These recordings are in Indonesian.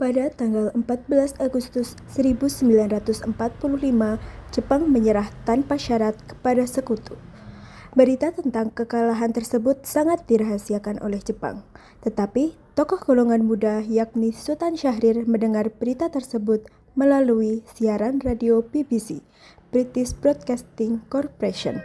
Pada tanggal 14 Agustus 1945, Jepang menyerah tanpa syarat kepada Sekutu. Berita tentang kekalahan tersebut sangat dirahasiakan oleh Jepang. Tetapi, tokoh golongan muda yakni Sultan Syahrir mendengar berita tersebut melalui siaran radio BBC, British Broadcasting Corporation.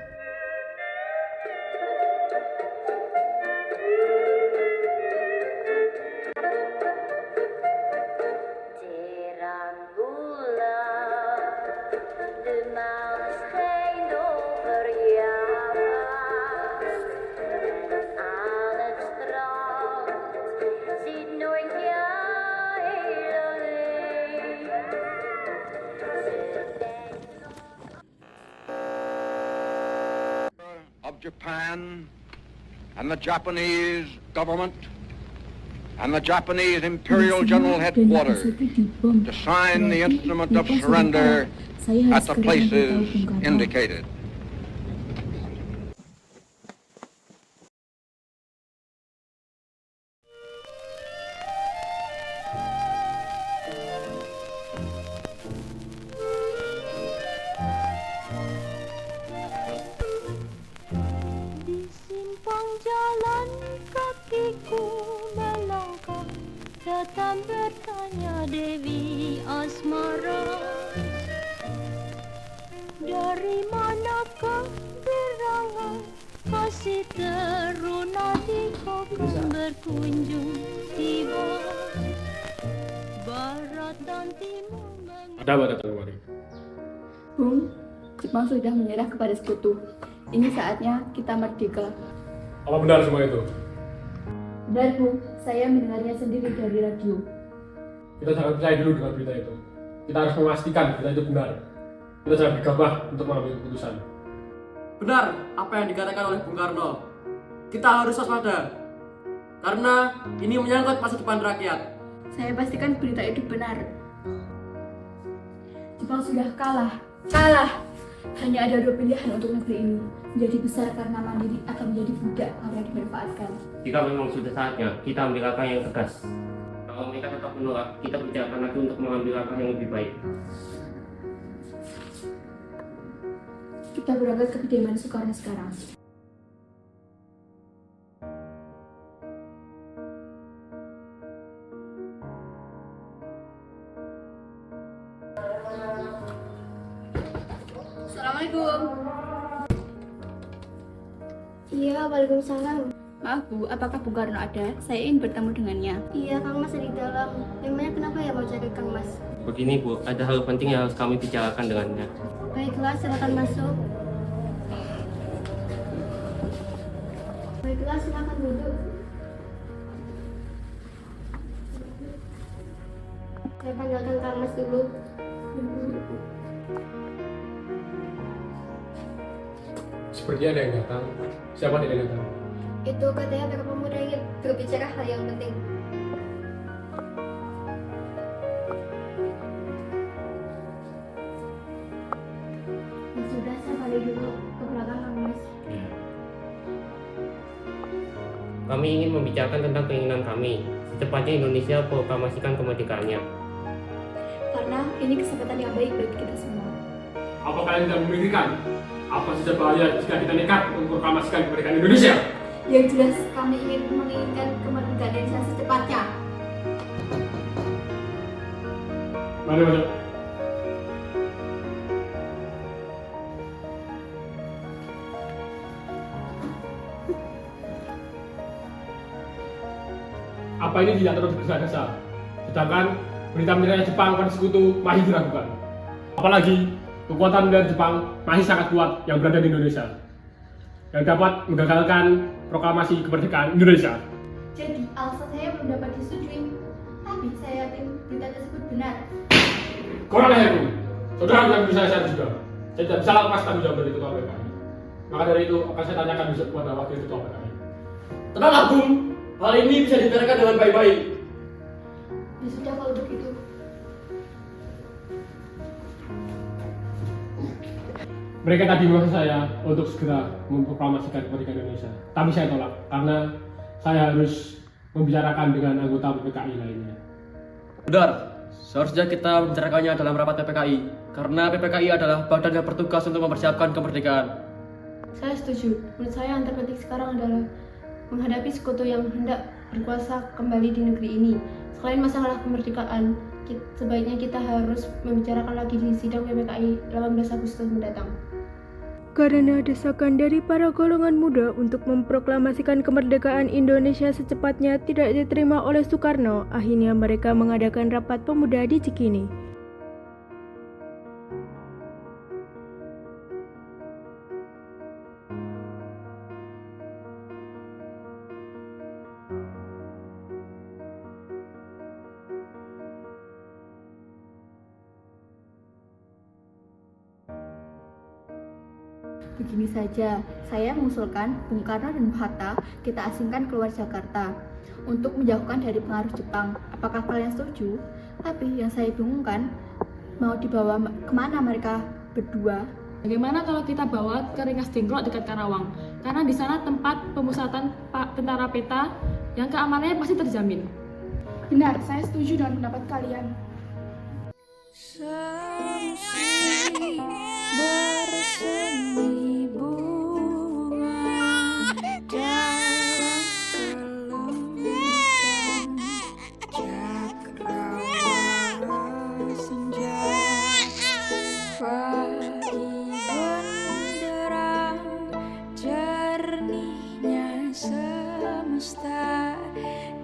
Of Japan and the Japanese government and the Japanese Imperial General Headquarters to sign the instrument of surrender at the places indicated. Jalan kakiku melangkah, datang bertanya Dewi Asmara, dari manakah gerangan kasih teruna di kokong berkunjung tiba, barat dan timur Ada apa datang kemari? Bung, Jepang sudah menyerah kepada Sekutu. Ini saatnya kita merdeka. Apa benar semua itu? Benar, Bu. Saya mendengarnya sendiri dari radio. Kita jangan percaya dulu dengan berita itu. Kita harus memastikan berita itu benar. Kita jangan gegabah untuk mengambil keputusan. Benar apa yang dikatakan oleh Bung Karno. Kita harus waspada, karena ini menyangkut masa depan rakyat. Saya pastikan berita itu benar. Jepang sudah kalah. Kalah! Hanya ada dua pilihan untuk negeri ini. Menjadi besar karena mandiri atau menjadi budak karena dimanfaatkan. Jika memang sudah saatnya, kita ambil langkah yang tegas. Kalau mereka tetap menolak, kita bicarakan lagi untuk mengambil langkah yang lebih baik. Kita berangkat ke kediaman Soekarno sekarang. Assalamualaikum. Iya, waalaikumsalam. Maaf Bu, apakah Bung Karno ada? Saya ingin bertemu dengannya. Iya, Kang Mas di dalam. Memangnya kenapa ya mau cari Kang Mas? Begini Bu, ada hal penting yang harus kami bicarakan dengannya. Baiklah, silakan masuk. Baiklah, silakan duduk. Saya panggilkan Kang Mas dulu. Seperti ada yang datang. Siapa yang datang? Itu katanya para pemuda ingin berbicara hal yang penting. Ya sudah, saya balik dulu ke belakang Kang Mas. Kami ingin membicarakan tentang keinginan kami. Secepatnya Indonesia proklamasikan kemerdekaannya. Karena ini kesempatan yang baik bagi kita semua. Apa kalian tidak memikirkan apa saja bahaya jika kita nekat memproklamasikan kemerdekaan Indonesia? Yang jelas kami ingin menginginkan kemerdekaan Indonesia secepatnya. Mari masuk. Apa ini tidak terus bergesa-gesa? Sedangkan berita menyerahnya Jepang pada Sekutu masih diragukan. Apalagi kekuatan militer Jepang masih sangat kuat yang berada di Indonesia, yang dapat menggagalkan proklamasi kemerdekaan Indonesia. Jadi alasan saya belum dapat disetujui, tapi saya yakin berita tersebut benar. Kurang ajar itu, saudara yang bisa saya juga. Saya tidak bisa lepas tanggung jawab dari ketua PKI. Maka dari itu akan saya tanyakan besok kepada wakil ketua PKI. Tenang Agung, hal ini bisa dibicarakan dengan baik-baik. Ya sudah kalau begitu. Mereka tadi memaksa saya untuk segera memproklamasikan kemerdekaan Indonesia. Tapi saya tolak karena saya harus membicarakan dengan anggota PKI lainnya. Benar, seharusnya kita membicarakannya dalam rapat PPKI, karena PPKI adalah badan yang bertugas untuk mempersiapkan kemerdekaan. Saya setuju. Menurut saya yang terpenting sekarang adalah menghadapi sekutu yang hendak berkuasa kembali di negeri ini. Selain masalah kemerdekaan, sebaiknya kita harus membicarakan lagi di sidang PPKI 18 Agustus mendatang. Karena desakan dari para golongan muda untuk memproklamasikan kemerdekaan Indonesia secepatnya tidak diterima oleh Soekarno, akhirnya mereka mengadakan rapat pemuda di Cikini. Begini saja, saya mengusulkan Bung Karno dan Bung Hatta kita asingkan keluar Jakarta untuk menjauhkan dari pengaruh Jepang. Apakah kalian setuju? Tapi yang saya bingungkan, mau dibawa kemana mereka berdua? Bagaimana kalau kita bawa ke Rengas Dengklok dekat Karawang? Karena di sana tempat pemusatan tentara peta yang keamanannya pasti terjamin. Benar, saya setuju dengan pendapat kalian. Bersemi bunga dalam kelembutan cakrawala senja, pagi benderang jernihnya semesta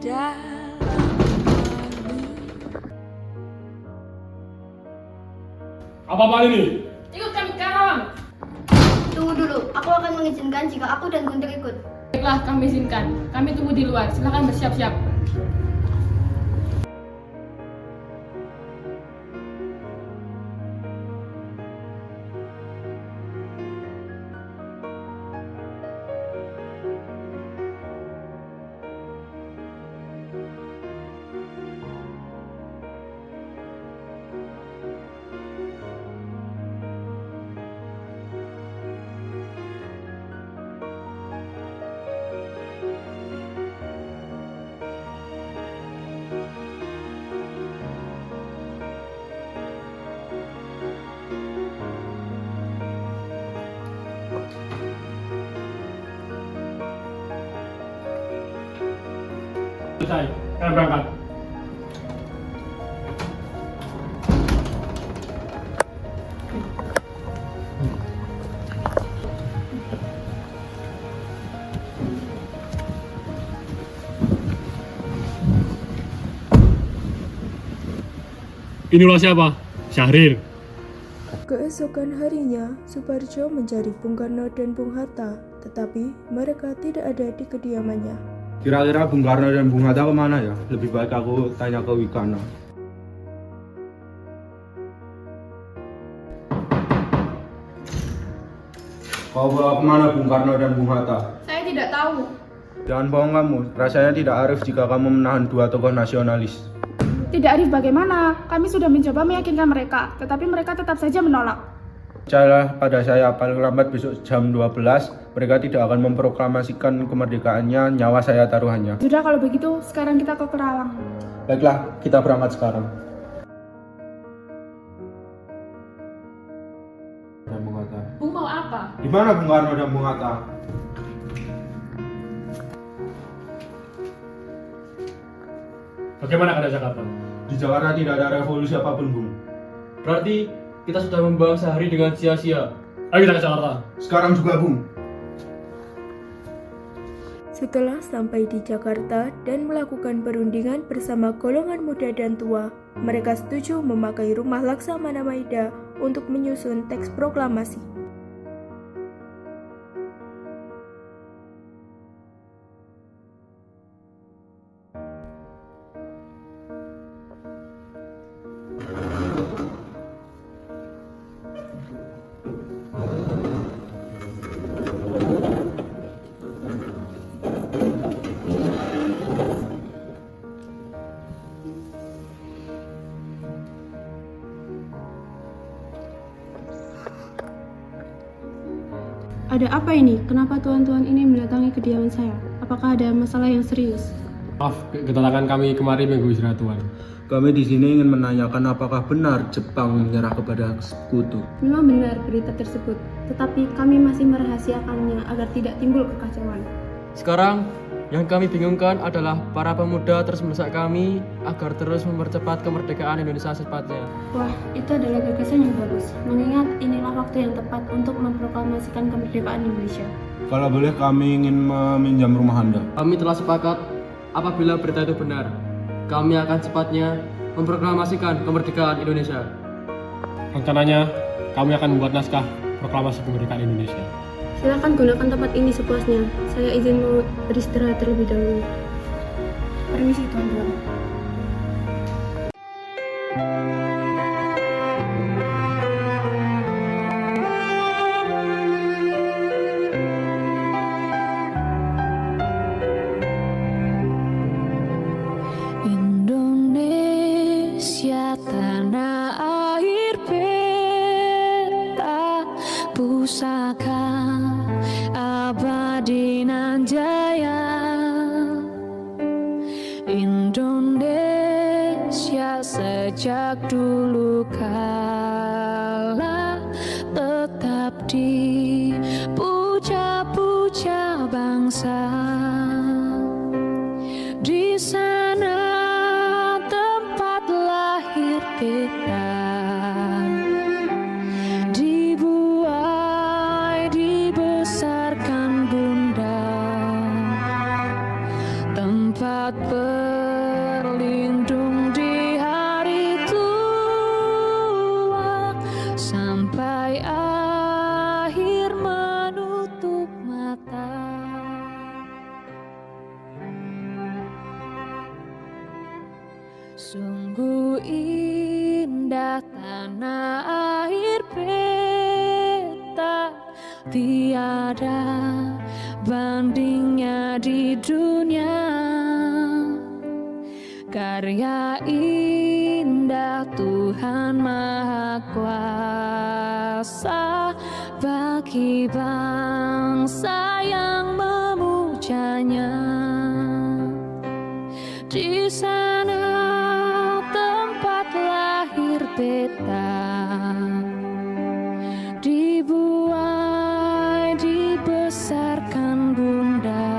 dalam Apa ini? Ikut kami ke Karawang. Tunggu dulu, aku akan mengizinkan jika aku dan Guntur ikut. Baiklah, kami izinkan. Kami tunggu di luar. Silakan bersiap-siap. Selesai, kalian berangkat. Inilah siapa? Syahrir. Keesokan harinya, Suparjo mencari Bung Karno dan Bung Hatta, tetapi mereka tidak ada di kediamannya. Kira-kira Bung Karno dan Bung Hatta kemana ya? Lebih baik aku tanya ke Wikana. Kau bawa kemana Bung Karno dan Bung Hatta? Saya tidak tahu. Jangan bohong kamu, rasanya tidak arif jika kamu menahan dua tokoh nasionalis. Tidak arif bagaimana? Kami sudah mencoba meyakinkan mereka, tetapi mereka tetap saja menolak. Percayalah pada saya, paling lambat besok jam 12, mereka tidak akan memproklamasikan kemerdekaannya, nyawa saya taruhannya. Sudah kalau begitu, sekarang kita ke Karawang. Baiklah, kita berangkat sekarang. Dan Bung Hatta. Bung mau apa? Di mana Bung Karno dan Bung Hatta? Bagaimana keadaan Jakarta? Di Jakarta tidak ada revolusi apapun, Bung. Berarti kita sudah membuang sehari dengan sia-sia. Ayo kita ke Jakarta. Sekarang juga, Bung. Setelah sampai di Jakarta dan melakukan perundingan bersama golongan muda dan tua, mereka setuju memakai rumah Laksamana Maida untuk menyusun teks proklamasi. Ada apa ini? Kenapa tuan-tuan ini mendatangi kediaman saya? Apakah ada masalah yang serius? Maaf, kedatangan kami kemari mengganggu istirahat Tuhan. Kami di sini ingin menanyakan apakah benar Jepang menyerah kepada sekutu. Memang benar berita tersebut, tetapi kami masih merahasiakannya agar tidak timbul kekacauan. Sekarang, yang kami bingungkan adalah para pemuda terus mendesak kami agar terus mempercepat kemerdekaan Indonesia secepatnya. Wah, itu adalah gagasan yang bagus, mengingat inilah waktu yang tepat untuk memproklamasikan kemerdekaan Indonesia. Kalau boleh kami ingin meminjam rumah Anda. Kami telah sepakat apabila berita itu benar, kami akan cepatnya memproklamasikan kemerdekaan Indonesia. Rencananya, kami akan membuat naskah proklamasi kemerdekaan Indonesia. Silakan gunakan tempat ini sepuasnya. Saya izin mau beristirahat terlebih dahulu. Permisi tuan-tuan. Indonesia tanah air beta, pusaka abadi nan jaya. Indonesia sejak dulu kala tetap dipuja-puja bangsa. Di sana tempat lahir kita, dibuai dibesarkan bunda, tempat berlindung di hari tua, sampai akhir menutup mata. Sungguh indah tanah air beta, tiada bandingnya di dunia. Karya indah Tuhan Maha Kuasa bagi bangsa yang memujanya. Di sana tempat lahir beta, dibuai dibesarkan bunda,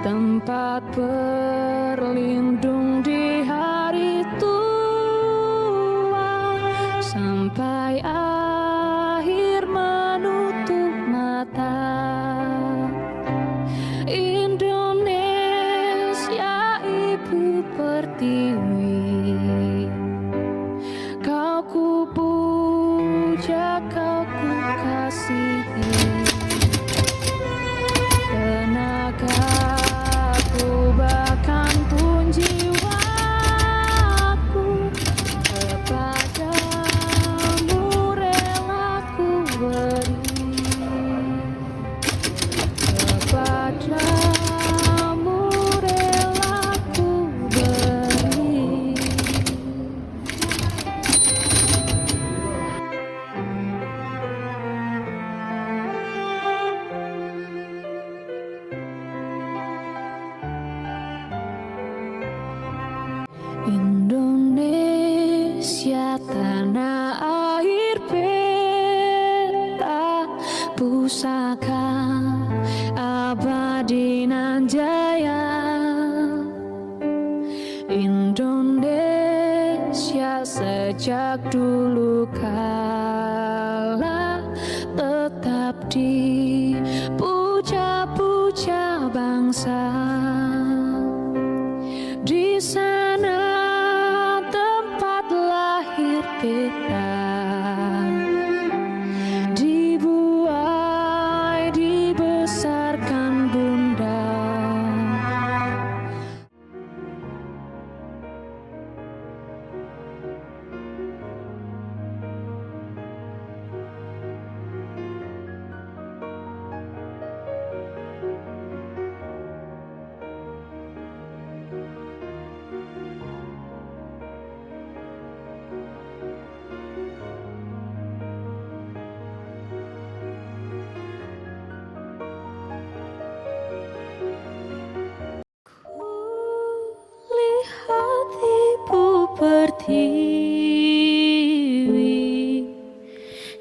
tempat berlindung di hari tua, sampai akhir menutup mata. Indonesia ibu pertiwi, kau ku puja, kau ku kasihi. Tenagaku bahkan pun jiwaku kepadamu rela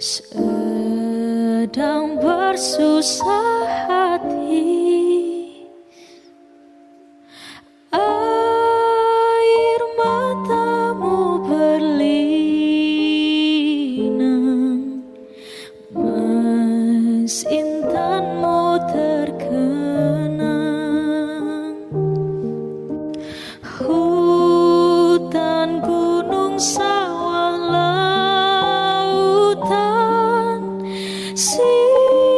sedang bersusah hati. Air matamu berlinang, mas intanmu terkenang. Hutan, gunung, sawah, lautan, simpanan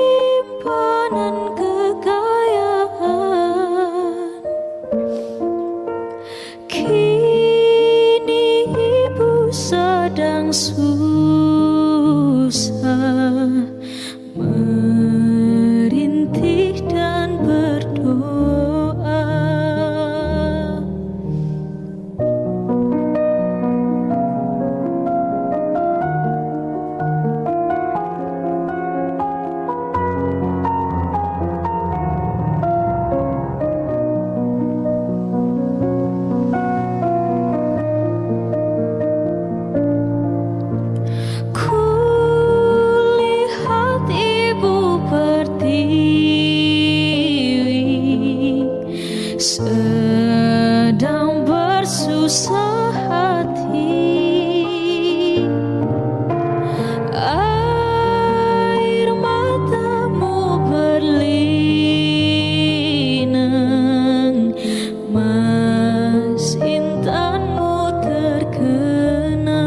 kekayaan. Kini ibu sedang susah, merintih dan berdoa. Kulihat ibu pertiwi sedang bersusah hati. Air matamu berlinang, mas intanmu terkenang.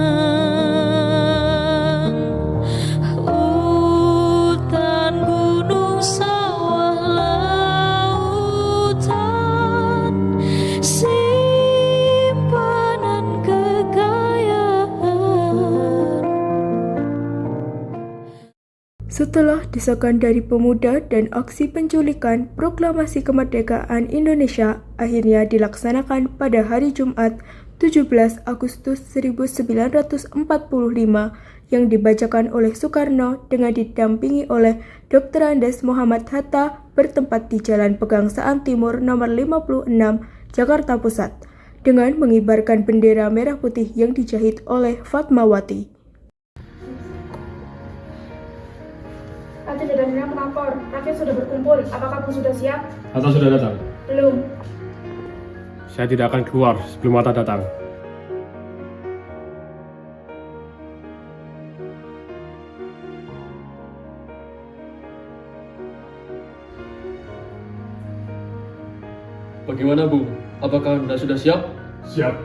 Hutan, gunung, sawah, lautan, simpanan kekayaan. Setelah desakan dari pemuda dan aksi penculikan, proklamasi kemerdekaan Indonesia akhirnya dilaksanakan pada hari Jumat 17 Agustus 1945 yang dibacakan oleh Soekarno dengan didampingi oleh Dr. Andes Muhammad Hatta bertempat di Jalan Pegangsaan Timur nomor 56, Jakarta Pusat, dengan mengibarkan bendera merah putih yang dijahit oleh Fatmawati. Rakyat dan melapor, rakyat sudah berkumpul. Apakah kamu sudah siap? Hatta sudah datang. Belum. Saya tidak akan keluar sebelum Hatta datang. Bagaimana, Bu? Apakah Anda sudah siap? Siap.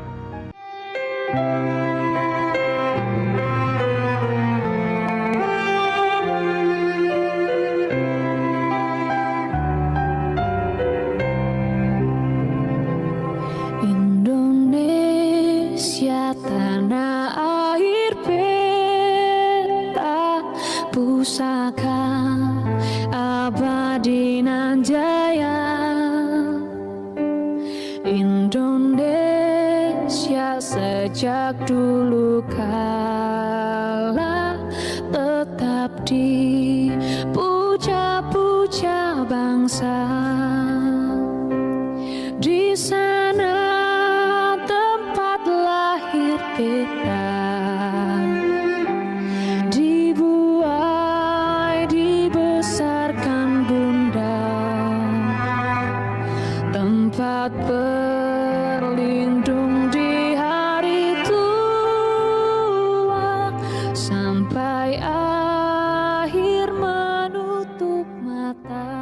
Indonesia tanah air peta pusaka abadi nan jaya. Indonesia sejak dulu kala tetap dipuja-puja bangsa. Di sana tempat lahir kita, dibuai dibesarkan bunda, tempat berlindung di hari tua sampai akhir menutup mata.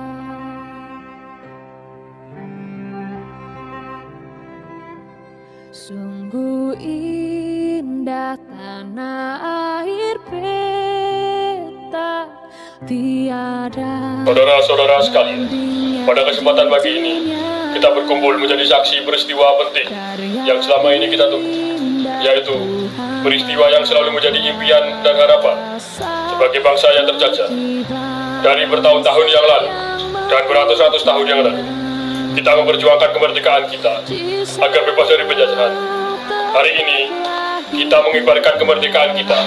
Sungguh indah tanah air peta, tiada Saudara-saudara sekalian, pada kesempatan pagi ini kita berkumpul menjadi saksi peristiwa penting yang selama ini kita tunggu, yaitu peristiwa yang selalu menjadi impian dan harapan sebagai bangsa yang terjajah. Dari bertahun-tahun yang lalu dan beratus-ratus tahun yang lalu, kita memperjuangkan kemerdekaan kita agar bebas dari penjajahan. Hari ini, kita mengibarkan kemerdekaan kita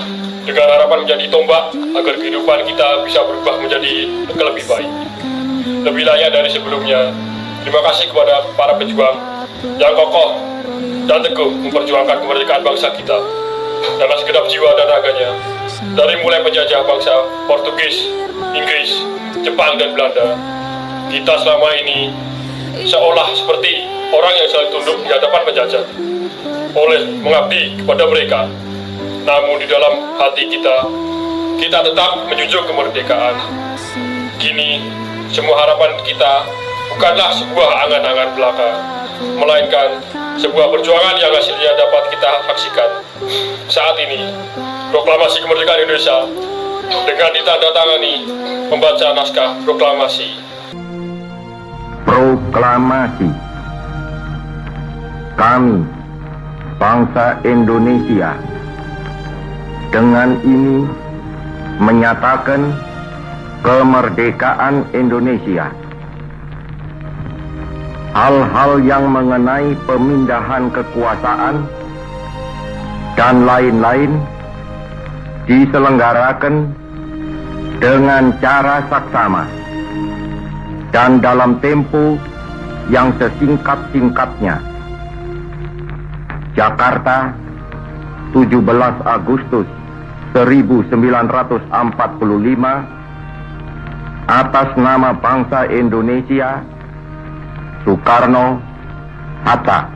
dengan harapan menjadi tombak agar kehidupan kita bisa berubah menjadi lebih baik, lebih layak dari sebelumnya. Terima kasih kepada para pejuang yang kokoh dan teguh memperjuangkan kemerdekaan bangsa kita dengan segenap jiwa dan raganya. Dari mulai penjajah bangsa Portugis, Inggris, Jepang, dan Belanda, kita selama ini seolah seperti orang yang selalu tunduk di hadapan penjajah oleh mengabdi kepada mereka. Namun di dalam hati kita tetap menjunjung kemerdekaan. Kini, semua harapan kita bukanlah sebuah angan-angan belaka, melainkan sebuah perjuangan yang hasilnya dapat kita saksikan. Saat ini, proklamasi kemerdekaan Indonesia dengan ditandatangani membaca naskah proklamasi. Proklamasi. Kami, bangsa Indonesia, dengan ini menyatakan kemerdekaan Indonesia. Hal-hal yang mengenai pemindahan kekuasaan dan lain-lain diselenggarakan dengan cara saksama dan dalam tempo yang sesingkat-singkatnya. Jakarta, 17 Agustus 1945, atas nama bangsa Indonesia, Soekarno Hatta.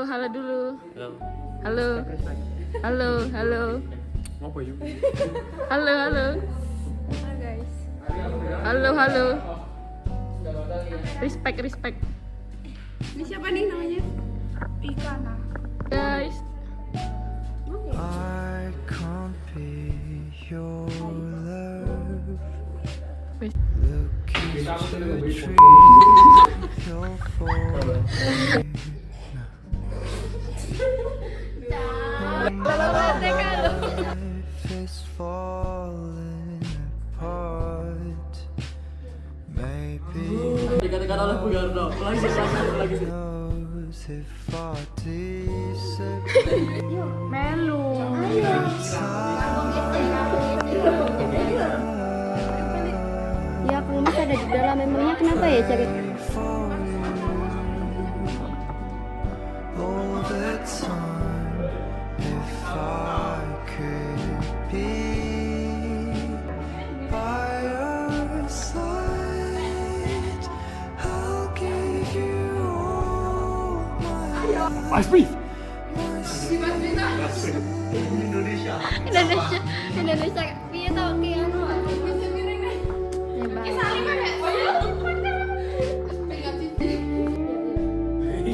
Halo dulu. Halo. Halo, halo. Apa yuk? Halo, halo. Halo guys. Halo, halo. Respect, respect. Ini siapa nih namanya? Ikana. Guys. I can't be your love. Looking to treat your form. Life is falling apart. Maybe Dikatakan oleh Bung Karno. Lagi. knows if I disappear. Melu. Ya, Kang Mas ada di dalam. Memangnya kenapa ya cari? All the time, if I could be by your side, I'll give you all my Pasti. Indonesia. Iya tau kayak anu.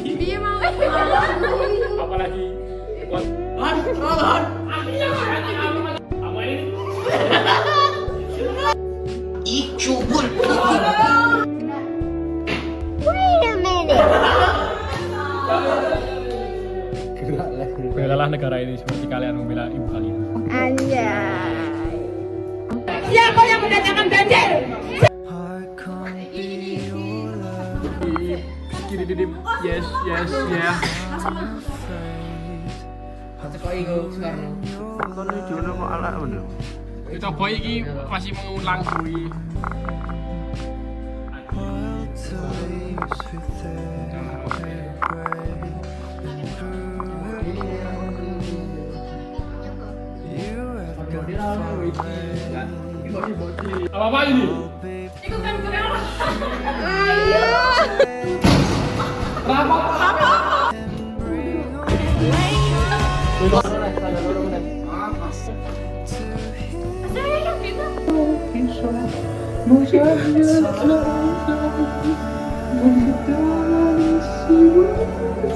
Dia mau. Apalagi? Ron. Apa ini? Wait a minute. Belalah negara ini seperti kalian membela ibu kalian. Anjay. Siapa yang mendatangkan banjir? I can't be your love. Kiri didim. Yes, yeah. Kita boy ini masih mengulang kui. While to leaves with every break and through you have gone far. Apa ini? Ikutan kenapa?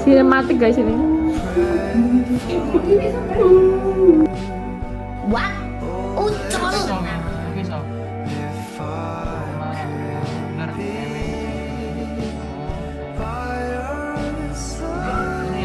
Sinematik guys ini. Wah, ucol. If I be by your side,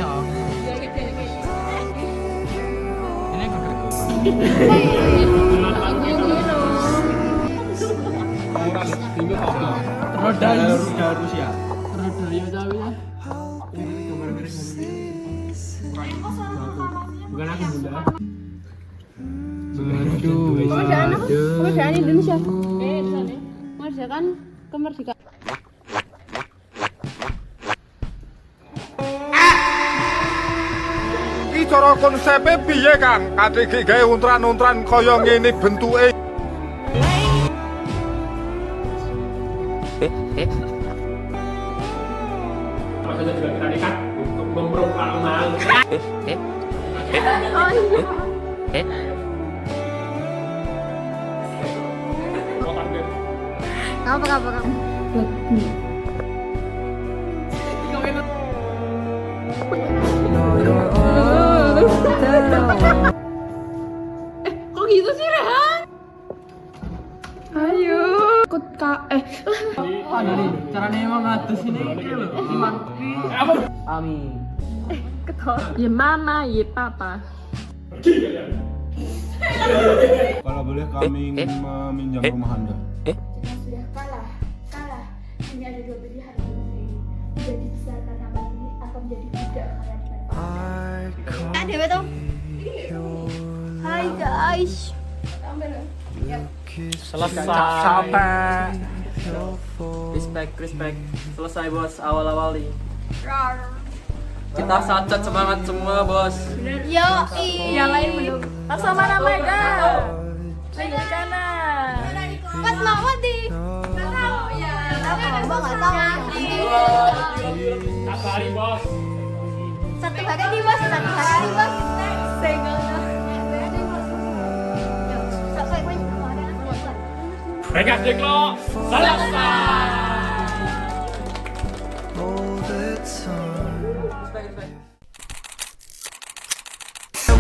Bukan aku bunda. Kemerdekaan Indonesia. Di sana. Mengerjakan kemerdekaan. Iki cara konsepe piye, Kang? Kate iki gawe untran-untran kaya ngene bentuke. Maka juga kita nekat untuk memproklamasi. Apa? Kok gitu sih, Rehan? Ayo. Ikut Ada nih, caranya emang ngatus ini lho. Amin. Ya mama, ya papa. Kalau boleh kami ingin meminjam rumah Anda. Sudah kalah. Ini ada dua pilihan di negeri ini. Menjadi besar karena ini atau menjadi budak karena dimanfaatkan. I Dewa tuh. Hai guys. Selesai. Respect. Selesai bos, awal-awal nih. Kita sacat semangat semua bos. Yo, yang lain belum. Laksamana Mega. Lagi kanan. Pas mau di. Nggak tahu ya. Nggak tahu. Satu hari bos. Satu hari nih bos. Bekas deklo. Selesai. all the time.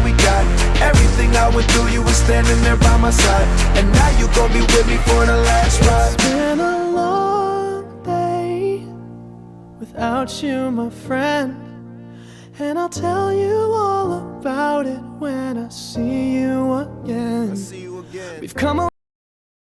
We got everything I went through, you were standing there by my side, and now you gon' be with me for the last ride. It's been a long day without you, my friend, and I'll tell you all about it when I see you again. We've come a